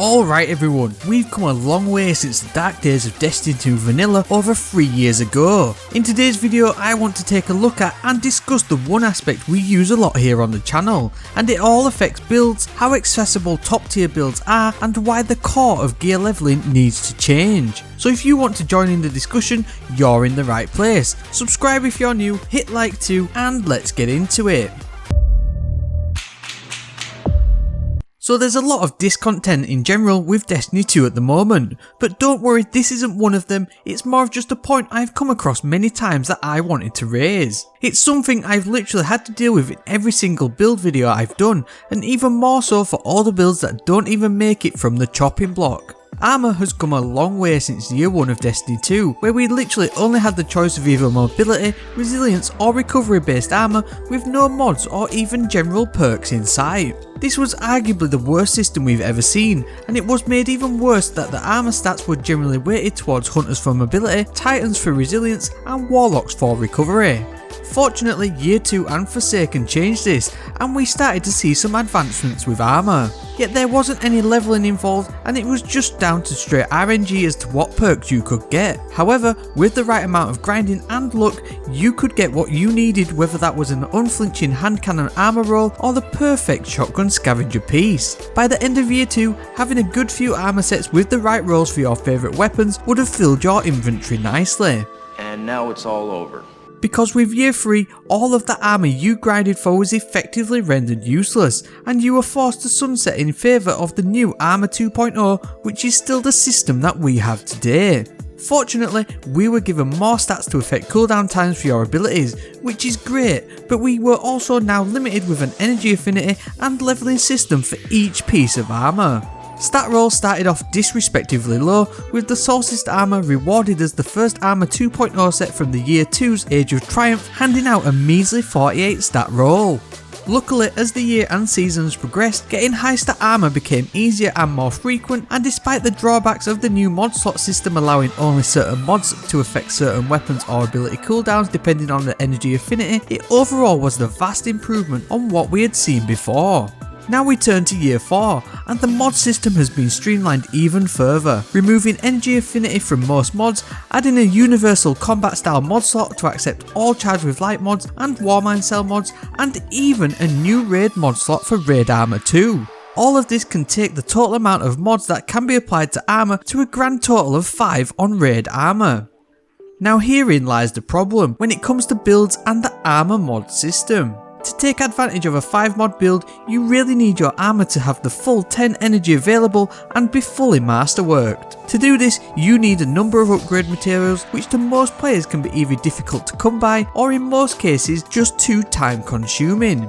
Alright everyone, we've come a long way since the dark days of Destiny 2 Vanilla over 3 years ago. In today's video I want to take a look at and discuss the one aspect we use a lot here on the channel, and it all affects builds, how accessible top tier builds are, and why the core of gear leveling needs to change. So if you want to join in the discussion, you're in the right place. Subscribe if you're new, hit like too, and let's get into it. So there's a lot of discontent in general with Destiny 2 at the moment, but don't worry, this isn't one of them. It's more of just a point I've come across many times that I wanted to raise. It's something I've literally had to deal with in every single build video I've done, and even more so for all the builds that don't even make it from the chopping block. Armour has come a long way since year 1 of Destiny 2, where we literally only had the choice of either mobility, resilience or recovery based armour with no mods or even general perks in sight. This was arguably the worst system we've ever seen, and it was made even worse that the armour stats were generally weighted towards hunters for mobility, titans for resilience and warlocks for recovery. Fortunately, year 2 and Forsaken changed this, and we started to see some advancements with armour. Yet there wasn't any leveling involved, and it was just down to straight RNG as to what perks you could get. However, with the right amount of grinding and luck, you could get what you needed, whether that was an unflinching hand cannon armour roll or the perfect shotgun scavenger piece. By the end of year 2, having a good few armour sets with the right rolls for your favourite weapons would have filled your inventory nicely. And now it's all over. Because with year 3, all of the armour you grinded for was effectively rendered useless, and you were forced to sunset in favour of the new Armour 2.0, which is still the system that we have today. Fortunately, we were given more stats to affect cooldown times for your abilities, which is great, but we were also now limited with an energy affinity and levelling system for each piece of armour. Stat rolls started off disrespectively low, with the Solstice armour rewarded as the first Armour 2.0 set from the year 2's Age of Triumph, handing out a measly 48 stat roll. Luckily, as the year and seasons progressed, getting high stat armour became easier and more frequent, and despite the drawbacks of the new mod slot system allowing only certain mods to affect certain weapons or ability cooldowns depending on the energy affinity, it overall was a vast improvement on what we had seen before. Now we turn to year 4, and the mod system has been streamlined even further, removing energy affinity from most mods, adding a universal combat style mod slot to accept all charged with light mods and Warmind cell mods, and even a new raid mod slot for raid armour too. All of this can take the total amount of mods that can be applied to armour to a grand total of 5 on raid armour. Now herein lies the problem when it comes to builds and the armour mod system. To take advantage of a 5 mod build, you really need your armour to have the full 10 energy available and be fully masterworked. To do this, you need a number of upgrade materials, which to most players can be either difficult to come by or in most cases just too time consuming.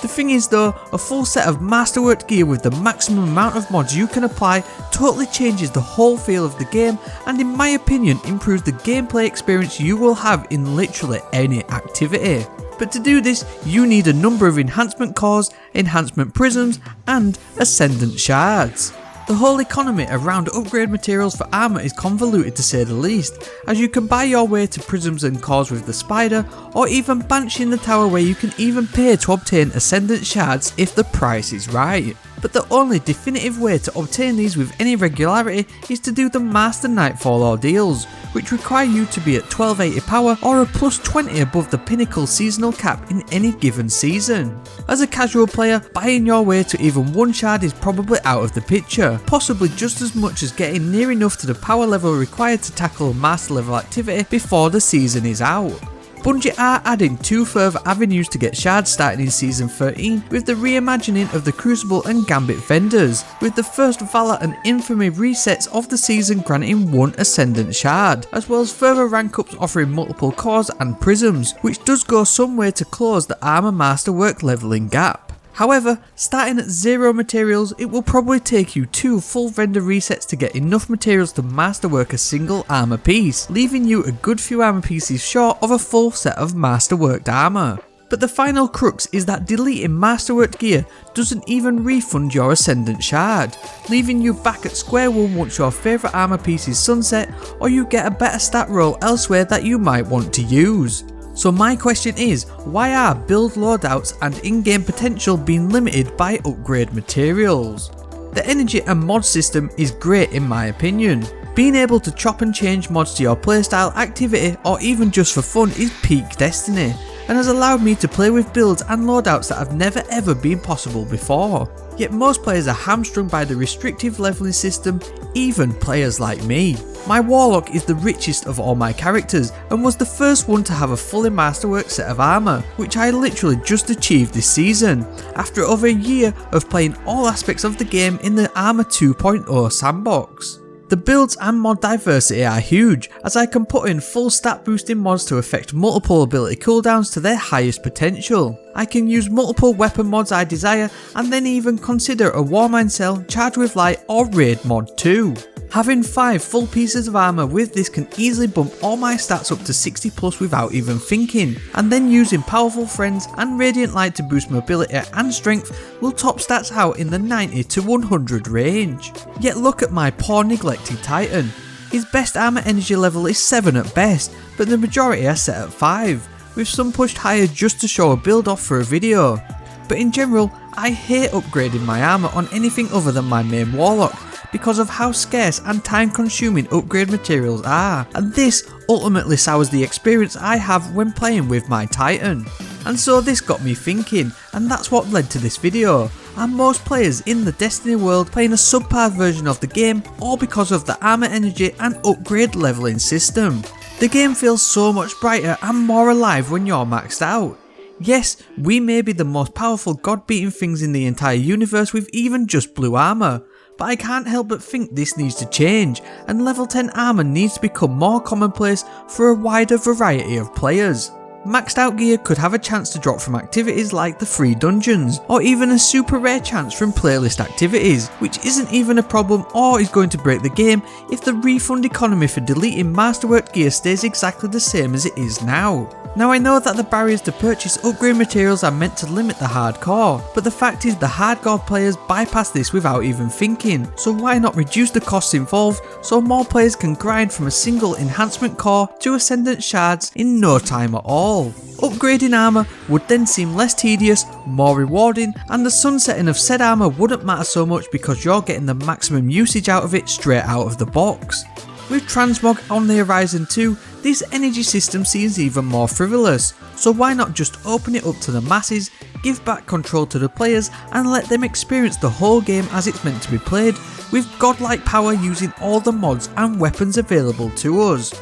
The thing is though, a full set of masterworked gear with the maximum amount of mods you can apply totally changes the whole feel of the game, and in my opinion improves the gameplay experience you will have in literally any activity. But to do this, you need a number of enhancement cores, enhancement prisms, and Ascendant Shards. The whole economy around upgrade materials for armour is convoluted to say the least, as you can buy your way to prisms and cores with the spider, or even Banshee in the tower where you can even pay to obtain Ascendant Shards if the price is right. But the only definitive way to obtain these with any regularity is to do the Master Nightfall ordeals, which require you to be at 1280 power or a plus 20 above the pinnacle seasonal cap in any given season. As a casual player, buying your way to even 1 shard is probably out of the picture, possibly just as much as getting near enough to the power level required to tackle a master level activity before the season is out. Bungie are adding 2 further avenues to get shards starting in Season 13 with the reimagining of the Crucible and Gambit vendors, with the first Valor and Infamy resets of the season granting 1 Ascendant Shard, as well as further rank ups offering multiple cores and prisms, which does go some way to close the armour masterwork leveling gap. However, starting at 0 materials, it will probably take you 2 full render resets to get enough materials to masterwork a single armour piece, leaving you a good few armour pieces short of a full set of masterworked armour. But the final crux is that deleting masterworked gear doesn't even refund your Ascendant Shard, leaving you back at square one once your favourite armour piece is sunset or you get a better stat roll elsewhere that you might want to use. So my question is, why are build loadouts and in-game potential being limited by upgrade materials? The energy and mod system is great in my opinion. Being able to chop and change mods to your playstyle, activity, or even just for fun is peak Destiny, and has allowed me to play with builds and loadouts that have never ever been possible before. Yet most players are hamstrung by the restrictive leveling system, even players like me. My Warlock is the richest of all my characters and was the first one to have a fully Masterwork set of armour, which I literally just achieved this season, after over a year of playing all aspects of the game in the Armour 2.0 sandbox. The builds and mod diversity are huge, as I can put in full stat boosting mods to affect multiple ability cooldowns to their highest potential. I can use multiple weapon mods I desire, and then even consider a Warmind cell, Charge with Light or Raid mod too. Having 5 full pieces of armour with this can easily bump all my stats up to 60 plus without even thinking, and then using powerful friends and Radiant Light to boost mobility and strength will top stats out in the 90 to 100 range. Yet look at my poor neglected Titan. His best armour energy level is 7 at best, but the majority are set at 5, with some pushed higher just to show a build off for a video. But in general, I hate upgrading my armour on anything other than my main Warlock, because of how scarce and time consuming upgrade materials are, and this ultimately sours the experience I have when playing with my Titan. And so this got me thinking, and that's what led to this video. Are most players in the Destiny world playing a subpar version of the game, all because of the armour energy and upgrade leveling system? The game feels so much brighter and more alive when you're maxed out. Yes, we may be the most powerful god-beating things in the entire universe with even just blue armour, but I can't help but think this needs to change, and level 10 armour needs to become more commonplace for a wider variety of players. Maxed out gear could have a chance to drop from activities like the free dungeons, or even a super rare chance from playlist activities, which isn't even a problem or is going to break the game if the refund economy for deleting Masterwork gear stays exactly the same as it is now. Now I know that the barriers to purchase upgrade materials are meant to limit the hardcore, but the fact is the hardcore players bypass this without even thinking, so why not reduce the costs involved so more players can grind from a single enhancement core to Ascendant Shards in no time at all. Upgrading armour would then seem less tedious, more rewarding, and the sunsetting of said armour wouldn't matter so much because you're getting the maximum usage out of it straight out of the box. With transmog on the horizon too, this energy system seems even more frivolous, so why not just open it up to the masses, give back control to the players and let them experience the whole game as it's meant to be played, with godlike power using all the mods and weapons available to us.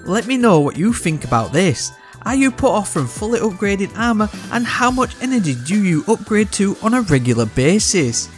Let me know what you think about this. Are you put off from fully upgrading armour, and how much energy do you upgrade to on a regular basis?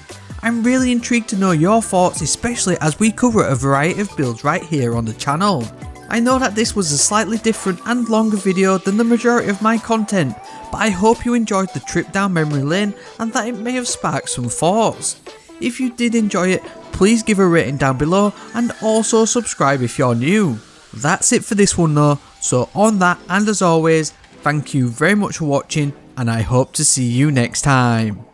I'm really intrigued to know your thoughts, especially as we cover a variety of builds right here on the channel. I know that this was a slightly different and longer video than the majority of my content, but I hope you enjoyed the trip down memory lane and that it may have sparked some thoughts. If you did enjoy it, please give a rating down below and also subscribe if you're new. That's it for this one though, so on that, and as always, thank you very much for watching and I hope to see you next time.